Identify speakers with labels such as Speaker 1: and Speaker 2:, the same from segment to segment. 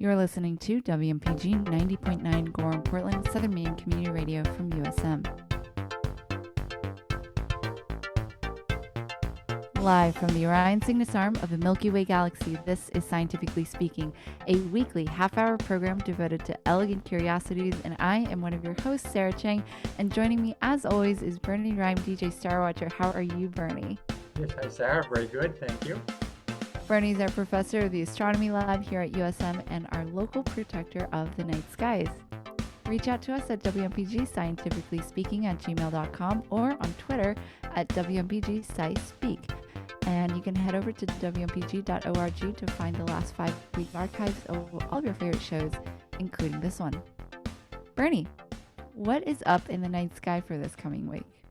Speaker 1: You're listening to WMPG 90.9 Gorham, Portland, Southern Maine Community Radio from USM. Live from the Orion Cygnus arm of the Milky Way galaxy, this is Scientifically Speaking, a weekly half-hour program devoted to elegant curiosities, and I am one of your hosts, Sarah Chang, and joining me as always is Bernie Rhyme, DJ Starwatcher. How are you, Bernie?
Speaker 2: Yes, hi Sarah, very good, thank you.
Speaker 1: Bernie's our professor of the astronomy lab here at USM and our local protector of the night skies. Reach out to us at WMPG Scientifically Speaking at gmail.com or on Twitter at WMPG SciSpeak. And you can head over to WMPG.org to find the last 5-week archives of all of your favorite shows, including this one. Bernie, what is up in the night sky for this coming week?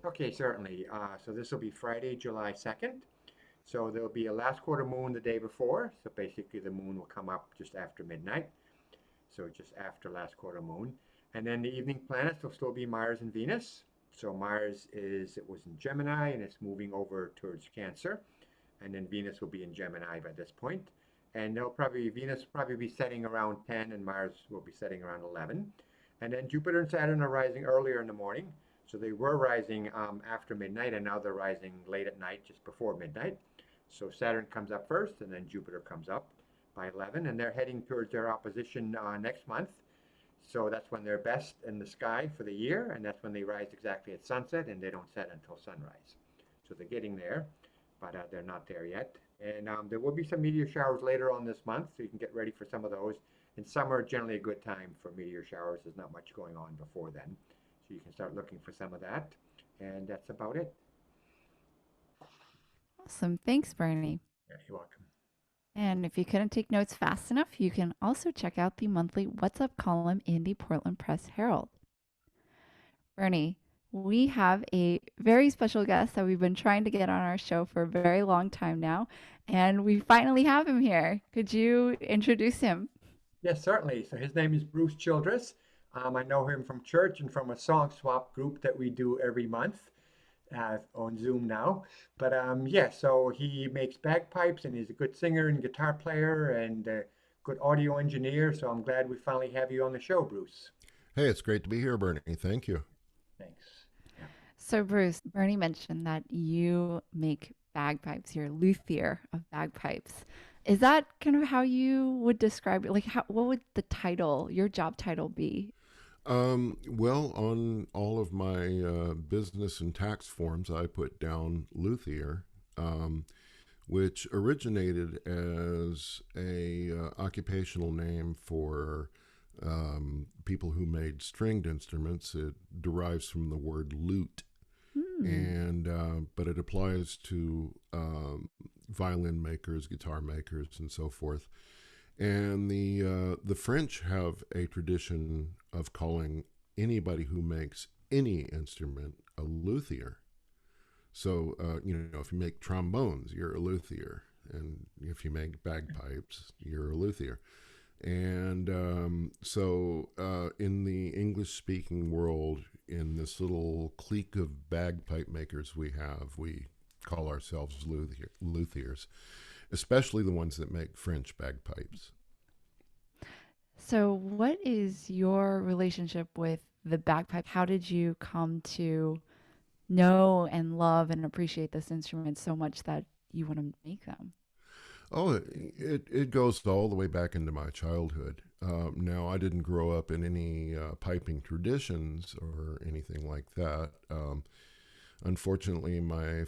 Speaker 2: Okay, certainly. So this will be Friday, July 2nd. So there'll be a last quarter moon the day before. So basically the moon will come up just after midnight. So just after last quarter moon. And then the evening planets will still be Mars and Venus. So Mars was in Gemini and it's moving over towards Cancer. And then Venus will be in Gemini by this point. And Venus will probably be setting around 10 and Mars will be setting around 11. And then Jupiter and Saturn are rising earlier in the morning. So they were rising after midnight and now they're rising late at night, just before midnight. So Saturn comes up first and then Jupiter comes up by 11 and they're heading towards their opposition next month. So that's when they're best in the sky for the year, and that's when they rise exactly at sunset and they don't set until sunrise. So they're getting there, but they're not there yet. And there will be some meteor showers later on this month, so you can get ready for some of those. And summer generally a good time for meteor showers. There's not much going on before then. So you can start looking for some of that. And that's about it.
Speaker 1: Awesome. Thanks, Bernie.
Speaker 2: Yeah, you're welcome.
Speaker 1: And if you couldn't take notes fast enough, you can also check out the monthly What's Up column in the Portland Press Herald. Bernie, we have a very special guest that we've been trying to get on our show for a very long time now, and we finally have him here. Could you introduce him?
Speaker 2: Yes, certainly. So his name is Bruce Childres. I know him from church and from a song swap group that we do every month. On Zoom now, but so he makes bagpipes and he's a good singer and guitar player and a good audio engineer. So I'm glad we finally have you on the show, Bruce.
Speaker 3: Hey, it's great to be here, Bernie. Thank you.
Speaker 2: Thanks. Yeah.
Speaker 1: So Bruce, Bernie mentioned that you make bagpipes. You're a luthier of bagpipes. Is that kind of how you would describe it? Like, what would your job title be?
Speaker 3: Well, on all of my business and tax forms, I put down luthier, which originated as a occupational name for people who made stringed instruments. It derives from the word lute, but it applies to violin makers, guitar makers, and so forth. And the French have a tradition of calling anybody who makes any instrument a luthier. So, if you make trombones, you're a luthier. And if you make bagpipes, you're a luthier. And in the English-speaking world, in this little clique of bagpipe makers we call ourselves luthiers. Especially the ones that make French bagpipes.
Speaker 1: So what is your relationship with the bagpipe? How did you come to know and love and appreciate this instrument so much that you want to make them?
Speaker 3: Oh, it goes all the way back into my childhood. Now, I didn't grow up in any piping traditions or anything like that. Unfortunately, my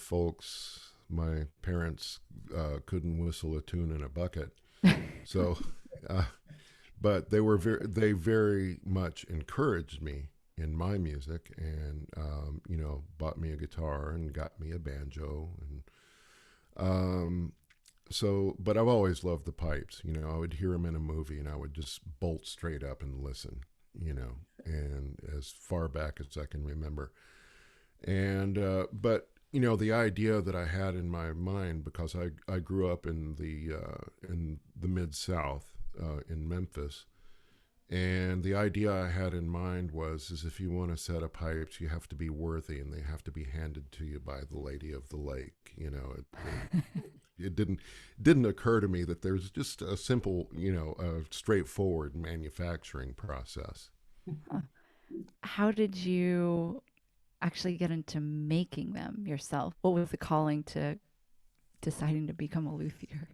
Speaker 3: parents couldn't whistle a tune in a bucket, so but they very much encouraged me in my music, and bought me a guitar and got me a banjo, and but I've always loved the pipes. I would hear them in a movie, and I would just bolt straight up and listen. And as far back as I can remember, and but. The idea that I had in my mind, because I grew up in the Mid-South, in Memphis, and the idea I had in mind is if you want a set of pipes, you have to be worthy, and they have to be handed to you by the lady of the lake. it didn't occur to me that there's just a simple, straightforward manufacturing process.
Speaker 1: Huh. How did you actually get into making them yourself? What was the calling to deciding to become a luthier?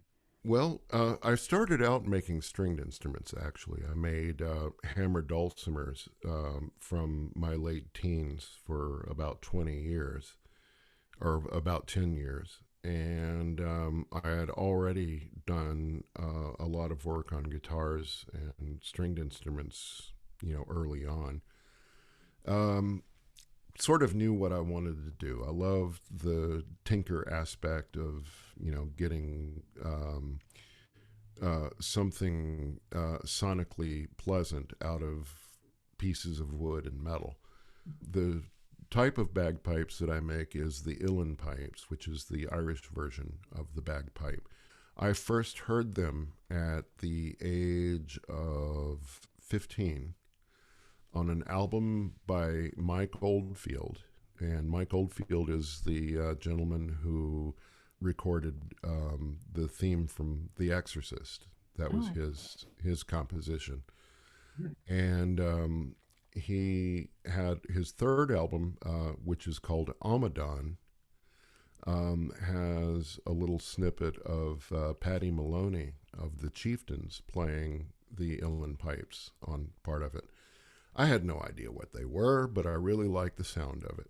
Speaker 3: Well, I started out making stringed instruments, actually. I made hammered dulcimers from my late teens for about 20 years, or about 10 years. And I had already done a lot of work on guitars and stringed instruments, early on. Sort of knew what I wanted to do. I loved the tinker aspect of, getting something sonically pleasant out of pieces of wood and metal. The type of bagpipes that I make is the Uilleann pipes, which is the Irish version of the bagpipe. I first heard them at the age of 15 on an album by Mike Oldfield. And Mike Oldfield is the gentleman who recorded the theme from The Exorcist. That was his composition. And he had his third album, which is called Amadon, has a little snippet of Paddy Maloney of the Chieftains playing the Uilleann pipes on part of it. I had no idea what they were, but I really liked the sound of it.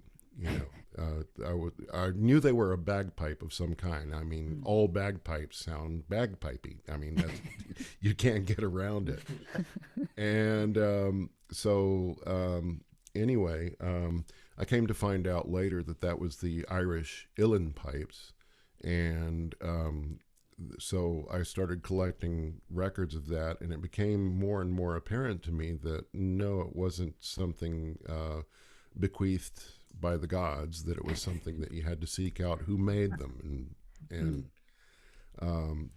Speaker 3: I knew they were a bagpipe of some kind. I mean, all bagpipes sound bagpipey. I mean, that's, you can't get around it. And anyway, I came to find out later that was the Irish Uilleann pipes, and so I started collecting records of that, and it became more and more apparent to me that no, it wasn't something bequeathed by the gods, that it was something that you had to seek out who made them, and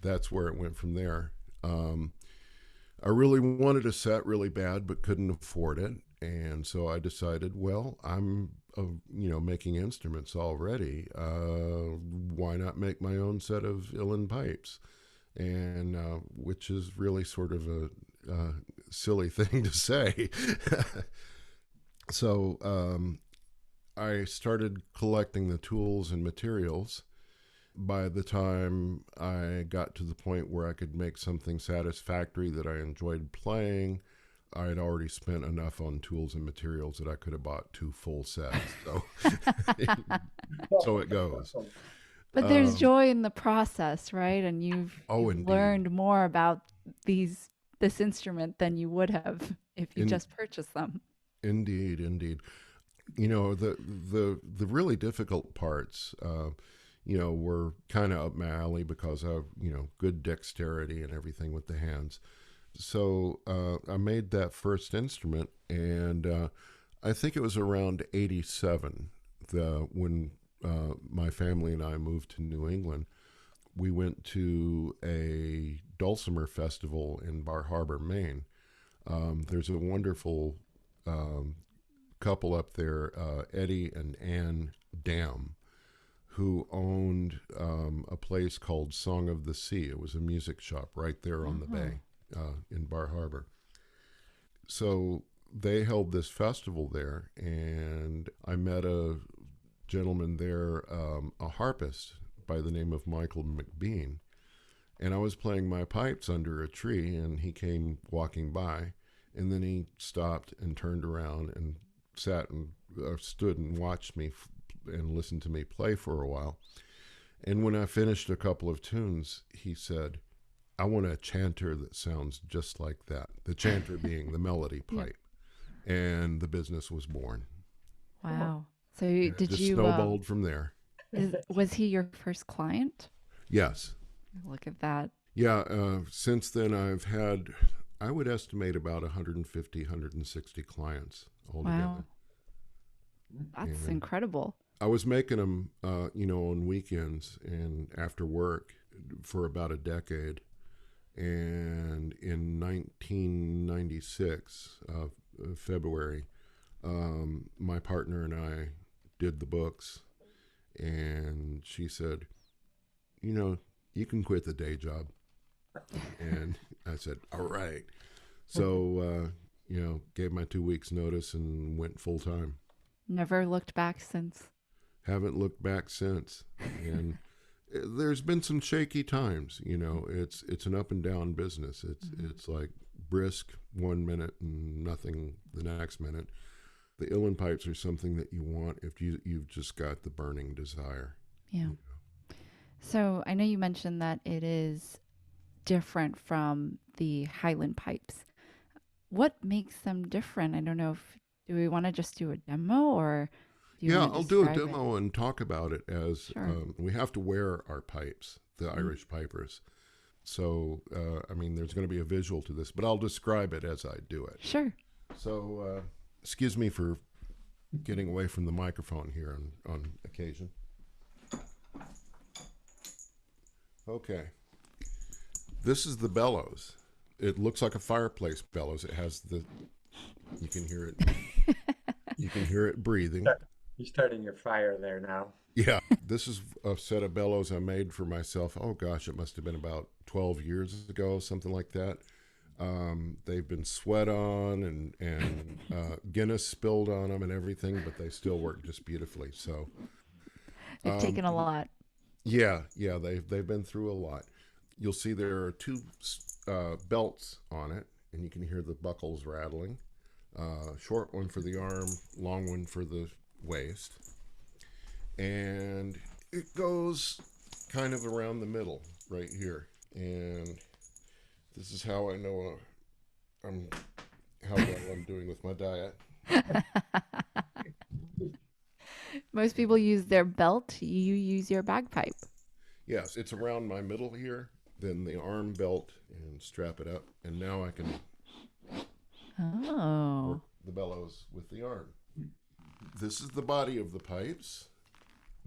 Speaker 3: that's where it went from there. I really wanted a set really bad, but couldn't afford it, and so I decided, well, I'm making instruments already. Why not make my own set of Uilleann pipes? And which is really sort of a silly thing to say. So I started collecting the tools and materials. By the time I got to the point where I could make something satisfactory that I enjoyed playing, I had already spent enough on tools and materials that I could have bought 2 full sets. So, so it goes.
Speaker 1: But there's joy in the process, right? And you've learned more about this instrument than you would have if you just purchased them.
Speaker 3: Indeed. The really difficult parts, were kind of up my alley because of, good dexterity and everything with the hands. So I made that first instrument, and I think it was around 87 when my family and I moved to New England. We went to a dulcimer festival in Bar Harbor, Maine. There's a wonderful couple up there, Eddie and Ann Dam, who owned a place called Song of the Sea. It was a music shop right there on the bay in Bar Harbor. So they held this festival there, and I met a gentleman there, a harpist by the name of Michael McBean. And I was playing my pipes under a tree, and he came walking by, and then he stopped and turned around and sat and stood and watched me and listened to me play for a while. And when I finished a couple of tunes, he said, "I want a chanter that sounds just like that." The chanter being the melody pipe. Yeah. And the business was born.
Speaker 1: Wow. So did you
Speaker 3: snowballed from there.
Speaker 1: Was he your first client?
Speaker 3: Yes.
Speaker 1: Look at that.
Speaker 3: Yeah. Since then, I've had, I would estimate about 150, 160 clients altogether.
Speaker 1: Wow. That's incredible.
Speaker 3: I was making them, on weekends and after work for about a decade. And in 1996, February, my partner and I did the books, and she said, you can quit the day job. And I said, all right. So, gave my 2 weeks notice and went full time.
Speaker 1: Never looked back since.
Speaker 3: Haven't looked back since. And there's been some shaky times, it's an up and down business. It's like brisk 1 minute and nothing the next minute. The Uilleann pipes are something that you want if you've just got the burning desire.
Speaker 1: Yeah. So I know you mentioned that it is different from the Highland pipes. What makes them different? I don't know do we want to just do a demo or do you
Speaker 3: Yeah,
Speaker 1: want to
Speaker 3: I'll do a
Speaker 1: describe
Speaker 3: demo and talk about it as
Speaker 1: Sure.
Speaker 3: We have to wear our pipes, the Irish pipers. So, there's going to be a visual to this, but I'll describe it as I do it.
Speaker 1: Sure.
Speaker 3: So, excuse me for getting away from the microphone here on occasion. Okay. This is the bellows. It looks like a fireplace bellows. It has you can hear it. You can hear it breathing.
Speaker 2: You're starting your fire there now.
Speaker 3: Yeah. This is a set of bellows I made for myself. Oh gosh, it must have been about 12 years ago, something like that. They've been sweat on and Guinness spilled on them and everything, but they still work just beautifully. So
Speaker 1: They've taken a lot.
Speaker 3: yeah, they've been through a lot. You'll see there are two belts on it, and you can hear the buckles rattling. Short one for the arm, long one for the waist. And it goes kind of around the middle right here. And this is how I know how well I'm doing with my diet.
Speaker 1: Most people use their belt. You use your bagpipe.
Speaker 3: Yes, it's around my middle here, then the arm belt, and strap it up. And now I can work the bellows with the arm. This is the body of the pipes.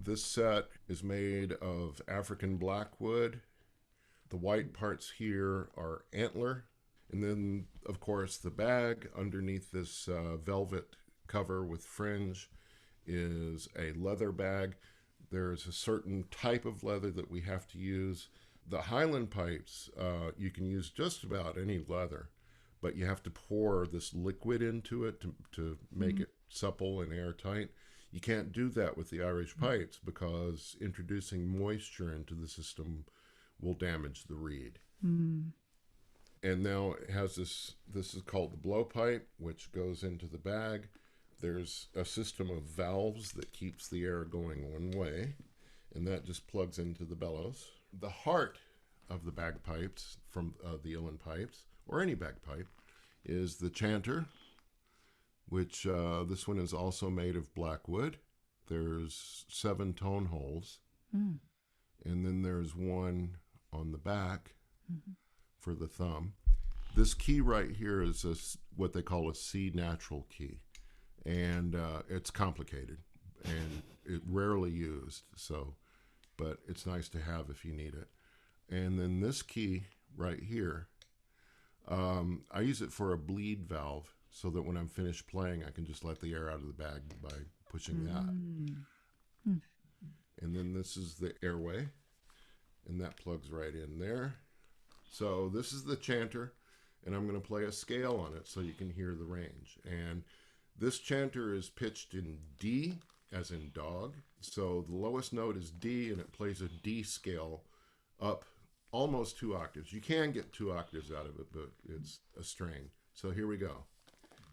Speaker 3: This set is made of African blackwood. The white parts here are antler. And then, of course, the bag underneath this velvet cover with fringe is a leather bag. There's a certain type of leather that we have to use. The Highland pipes, you can use just about any leather, but you have to pour this liquid into it to make it supple and airtight. You can't do that with the Irish pipes because introducing moisture into the system will damage the reed. And now it has this is called the blowpipe, which goes into the bag. There's a system of valves that keeps the air going one way, and that just plugs into the bellows. The heart of the bagpipes from the Uilleann pipes, or any bagpipe, is the chanter, which this one is also made of blackwood. There's 7 tone holes, and then there's one on the back for the thumb. This key right here is what they call a C natural key, and it's complicated and it rarely used. So, but it's nice to have if you need it. And then this key right here, I use it for a bleed valve, so that when I'm finished playing, I can just let the air out of the bag by pushing that. And then this is the airway, and that plugs right in there. So this is the chanter, and I'm going to play a scale on it so you can hear the range. And this chanter is pitched in D, as in dog. So the lowest note is D, and it plays a D scale up almost 2 octaves. You can get 2 octaves out of it, but it's a strain. So here we go.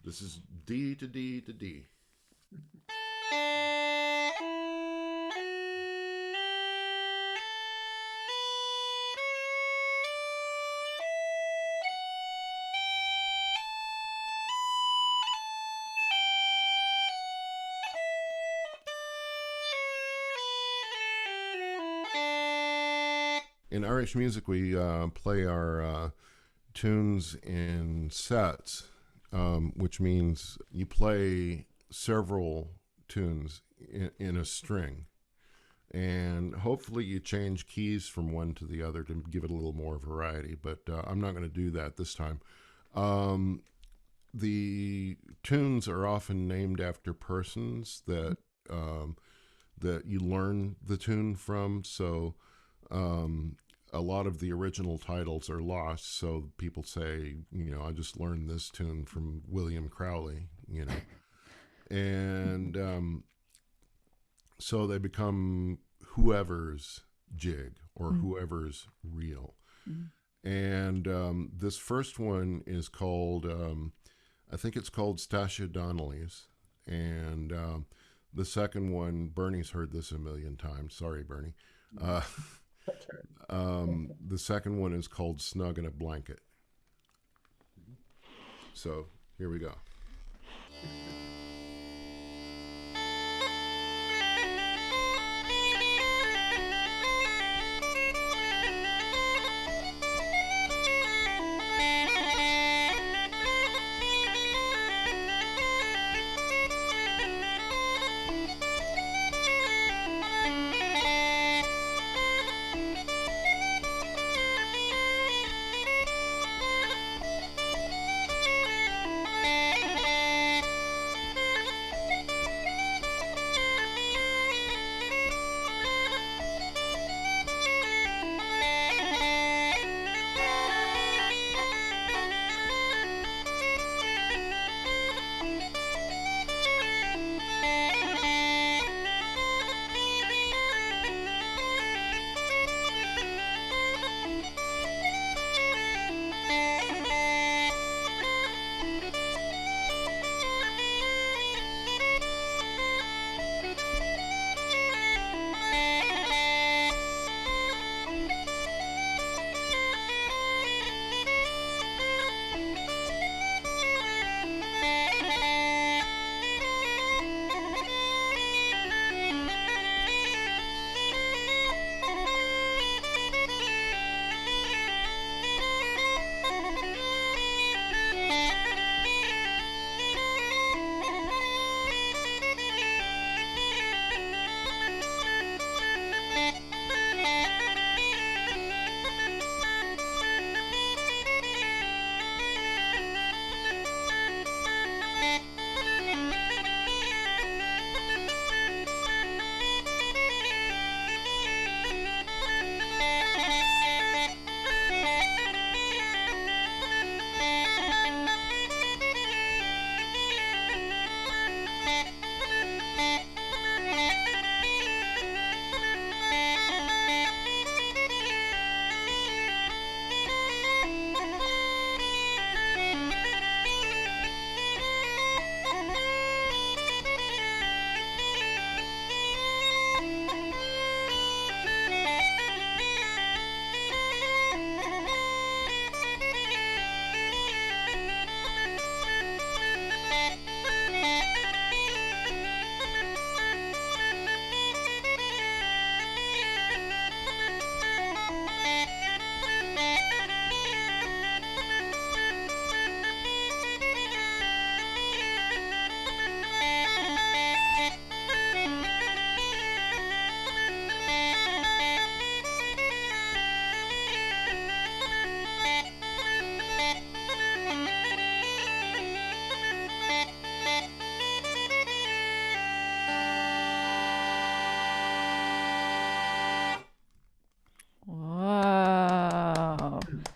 Speaker 3: This is D to D to D. In Irish music, we play our tunes in sets, which means you play several tunes in a string. And hopefully you change keys from one to the other to give it a little more variety, but I'm not going to do that this time. The tunes are often named after persons that you learn the tune from. So a lot of the original titles are lost. So people say, I just learned this tune from William Crowley, and so they become whoever's jig or whoever's reel. And this first one is called, I think it's called Stacia Donnelly's. And the second one, Bernie's heard this a million times. Sorry, Bernie. The second one is called Snug in a Blanket. So here we go.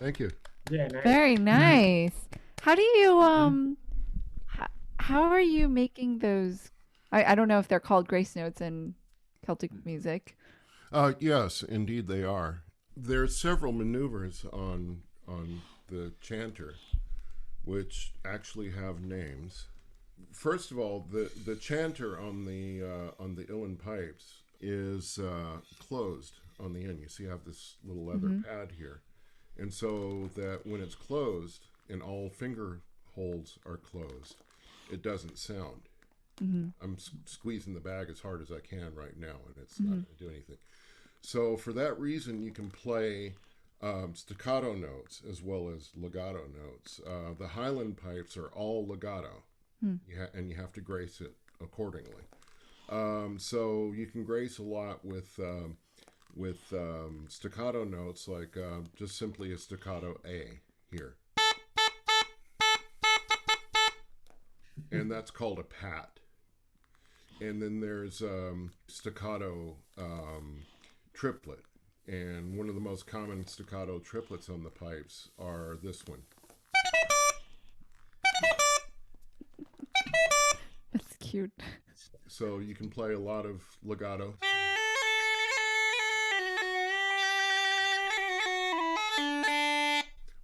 Speaker 3: Thank you.
Speaker 2: Yeah, nice.
Speaker 1: Very nice. How do you how are you making those? I don't know if they're called grace notes in Celtic music.
Speaker 3: Yes, indeed they are. There's several maneuvers on the chanter, which actually have names. First of all, the chanter on the Uilleann pipes is closed on the end. You see, I have this little leather pad here, and so that when it's closed and all finger holes are closed, it doesn't sound. I'm squeezing the bag as hard as I can right now, and it's not going to do anything. So for that reason, you can play staccato notes as well as legato notes. The Highland pipes are all legato, and you have to grace it accordingly. So you can grace a lot with staccato notes, like just simply a staccato A here. And that's called a pat. And then there's staccato triplet. And one of the most common staccato triplets on the pipes are this one.
Speaker 1: That's cute.
Speaker 3: So you can play a lot of legato.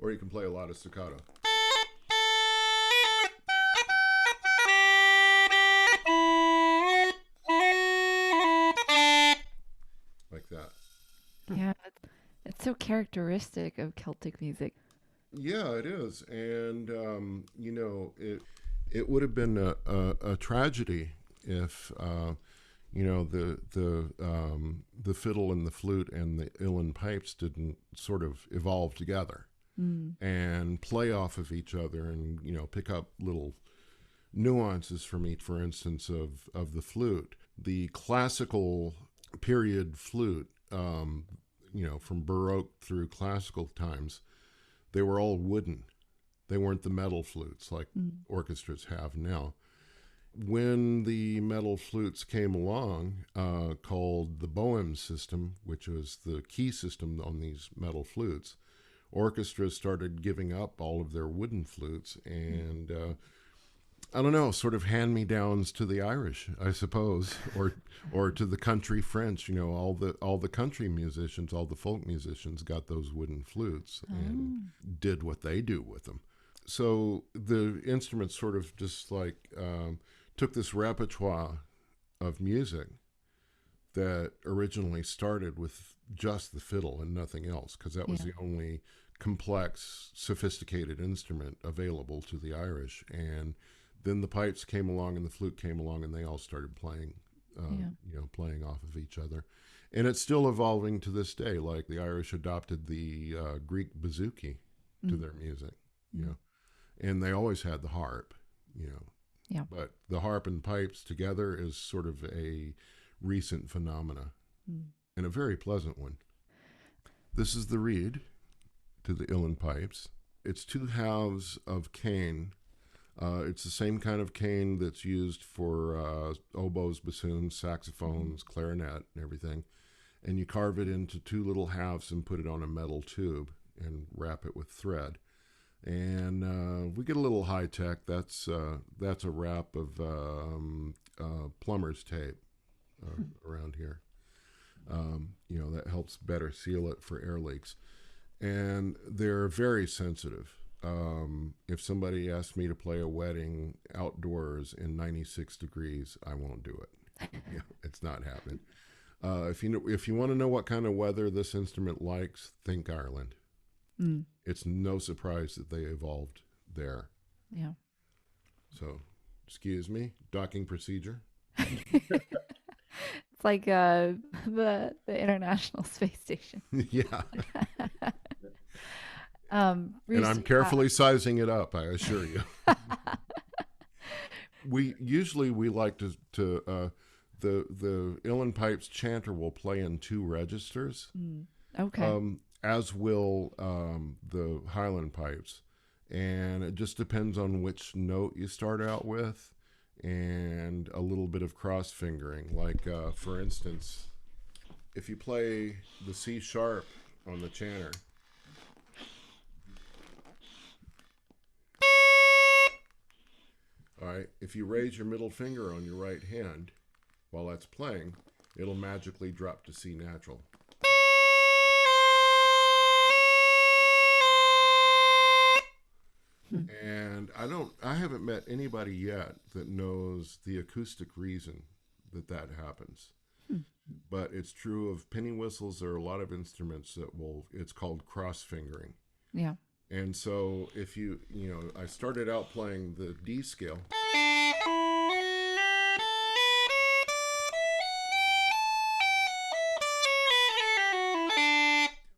Speaker 3: Or you can play a lot of staccato. Like that.
Speaker 1: Yeah, it's so characteristic of Celtic music.
Speaker 3: Yeah, it is. And, it would have been a tragedy if, the fiddle and the flute and the uilleann pipes didn't sort of evolve together and play off of each other and, pick up little nuances from each, for instance, of the flute. The classical period flute, from Baroque through classical times, they were all wooden. They weren't the metal flutes like orchestras have now. When the metal flutes came along, called the Boehm system, which was the key system on these metal flutes, orchestras started giving up all of their wooden flutes and I don't know, sort of hand-me-downs to the Irish, I suppose, or to the country French. All the country musicians, all the folk musicians got those wooden flutes and did what they do with them. So the instruments sort of just like took this repertoire of music that originally started with just the fiddle and nothing else, because that was the only complex, sophisticated instrument available to the Irish. And then the pipes came along and the flute came along and they all started playing, playing off of each other. And it's still evolving to this day. Like the Irish adopted the Greek bouzouki to their music, and they always had the harp,
Speaker 1: Yeah.
Speaker 3: But the harp and pipes together is sort of a recent phenomena and a very pleasant one. This is the reed to the uilleann pipes. It's two halves of cane. It's the same kind of cane that's used for oboes, bassoons, saxophones, clarinet, and everything. And you carve it into two little halves and put it on a metal tube and wrap it with thread. And we get a little high tech. That's a wrap of plumber's tape around here. That helps better seal it for air leaks. And they're very sensitive. If somebody asks me to play a wedding outdoors in 96 degrees, I won't do it. It's not happening. If you want to know what kind of weather this instrument likes, think Ireland. It's no surprise that they evolved there.
Speaker 1: Yeah.
Speaker 3: So, excuse me, docking procedure.
Speaker 1: It's like the International Space Station.
Speaker 3: Yeah.
Speaker 1: Bruce,
Speaker 3: And I'm carefully sizing it up, I assure you. we like to the uilleann pipes chanter will play in two registers.
Speaker 1: Okay.
Speaker 3: As will the Highland pipes. And it just depends on which note you start out with and a little bit of cross fingering. Like, for instance, if you play the C sharp on the chanter, all right, if you raise your middle finger on your right hand while that's playing, it'll magically drop to C natural. And I haven't met anybody yet that knows the acoustic reason that happens. But it's true of penny whistles. There are a lot of instruments that it's called cross fingering.
Speaker 1: Yeah.
Speaker 3: And so if I started out playing the D scale.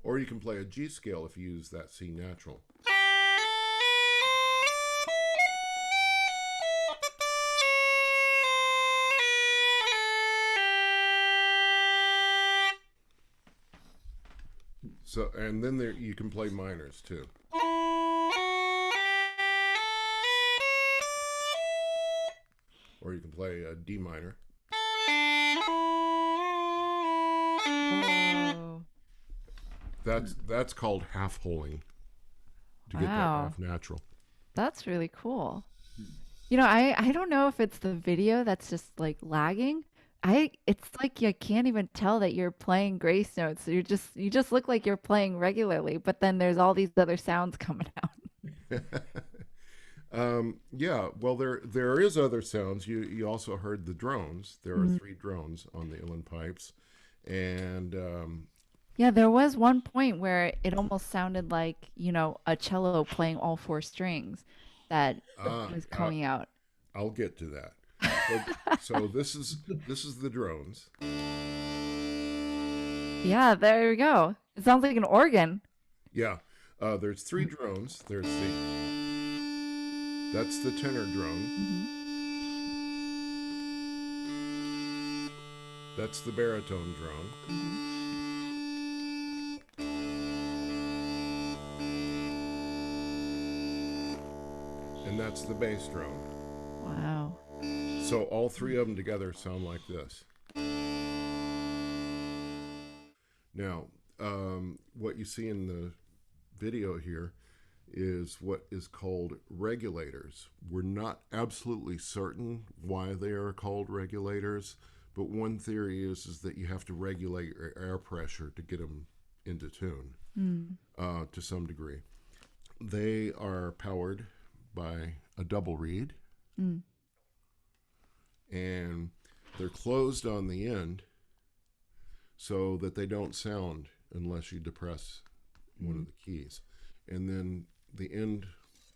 Speaker 3: Or you can play a G scale if you use that C natural. So, and then you can play minors too. Or you can play a D minor.
Speaker 1: Oh.
Speaker 3: That's called half holing to get that
Speaker 1: Wow.
Speaker 3: half natural.
Speaker 1: That's really cool. I don't know if it's the video that's just like lagging. It's like you can't even tell that you're playing grace notes. You just look like you're playing regularly, but then there's all these other sounds coming out.
Speaker 3: Yeah, well, there is other sounds. You also heard the drones. There are 3 drones on the Uilleann pipes, and
Speaker 1: Yeah, there was one point where it almost sounded like, a cello playing all 4 strings that was
Speaker 3: I,
Speaker 1: coming out.
Speaker 3: I'll get to that. So this is the drones.
Speaker 1: Yeah, there we go. It sounds like an organ.
Speaker 3: Yeah, there's 3 drones. That's the tenor drone. That's the baritone drone. And that's the bass drone.
Speaker 1: Wow.
Speaker 3: So all 3 of them together sound like this. Now, what you see in the video here is what is called regulators. We're not absolutely certain why they are called regulators, but one theory is that you have to regulate your air pressure to get them into tune to some degree. They are powered by a double reed, and they're closed on the end so that they don't sound unless you depress one of the keys. And then the end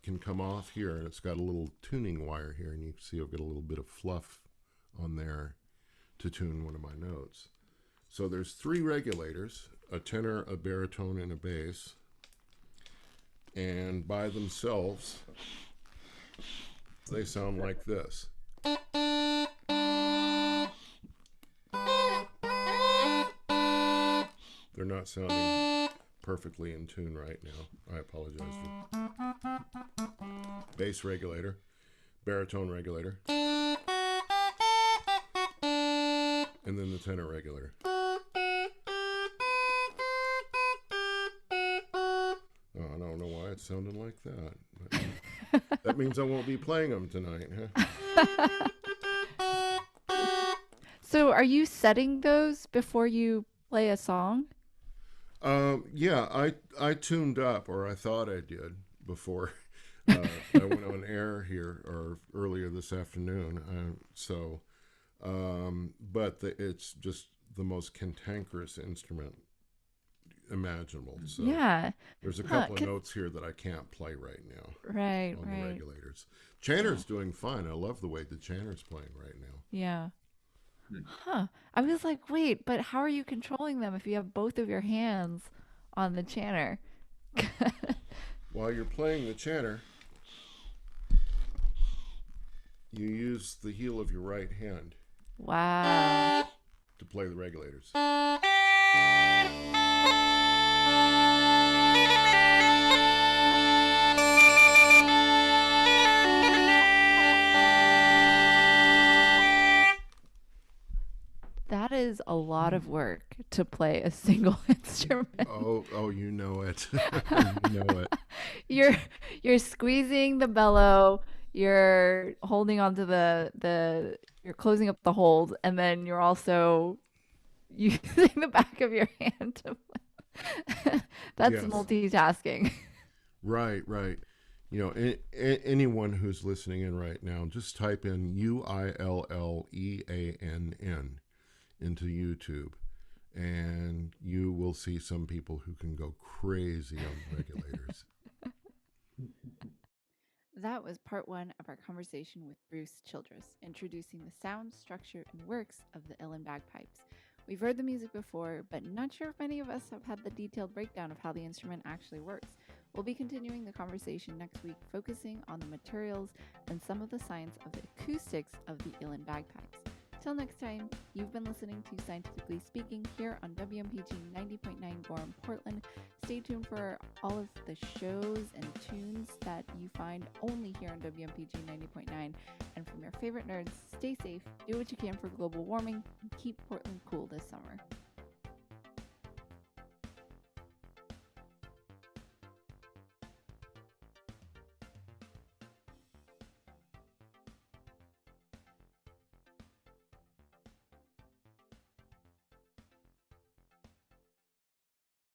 Speaker 3: can come off here, and it's got a little tuning wire here, and you can see I've got a little bit of fluff on there to tune one of my notes. So there's 3 regulators, a tenor, a baritone, and a bass, and by themselves they sound like this. They're not sounding perfectly in tune right now. I apologize for bass regulator, baritone regulator, and then the tenor regulator. Oh, I don't know why it's sounding like that. That means I won't be playing them tonight, huh?
Speaker 1: So are you setting those before you play a song?
Speaker 3: Yeah, I tuned up, or I thought I did, before I went on air here or earlier this afternoon. But it's just the most cantankerous instrument imaginable. So
Speaker 1: Yeah.
Speaker 3: there's a couple of notes here that I can't play right now
Speaker 1: Right,
Speaker 3: on
Speaker 1: right.
Speaker 3: the regulators. Chanter's doing fine. I love the way the Chanter's playing right now.
Speaker 1: Yeah. Huh. I was like, wait, but how are you controlling them if you have both of your hands on the chanter?
Speaker 3: While you're playing the Chanter, you use the heel of your right hand
Speaker 1: Wow.
Speaker 3: to play the regulators.
Speaker 1: That is a lot of work to play a single instrument.
Speaker 3: Oh, you know it. You know it.
Speaker 1: You're squeezing the bellow, you're holding onto you're closing up the hold, and then you're also using the back of your hand to play. That's
Speaker 3: Yes.
Speaker 1: multitasking.
Speaker 3: Right. You know, anyone who's listening in right now, just type in UILLEANN into YouTube, and you will see some people who can go crazy on regulators.
Speaker 1: That was part 1 of our conversation with Bruce Childres, introducing the sound, structure, and works of the Uilleann Bag Pipes. We've heard the music before, but not sure if many of us have had the detailed breakdown of how the instrument actually works. We'll be continuing the conversation next week, focusing on the materials and some of the science of the acoustics of the Uilleann Bag Pipes. Till next time, you've been listening to Scientifically Speaking here on WMPG 90.9 Gorham, Portland. Stay tuned for all of the shows and tunes that you find only here on WMPG 90.9. And from your favorite nerds, stay safe, do what you can for global warming, and keep Portland cool this summer.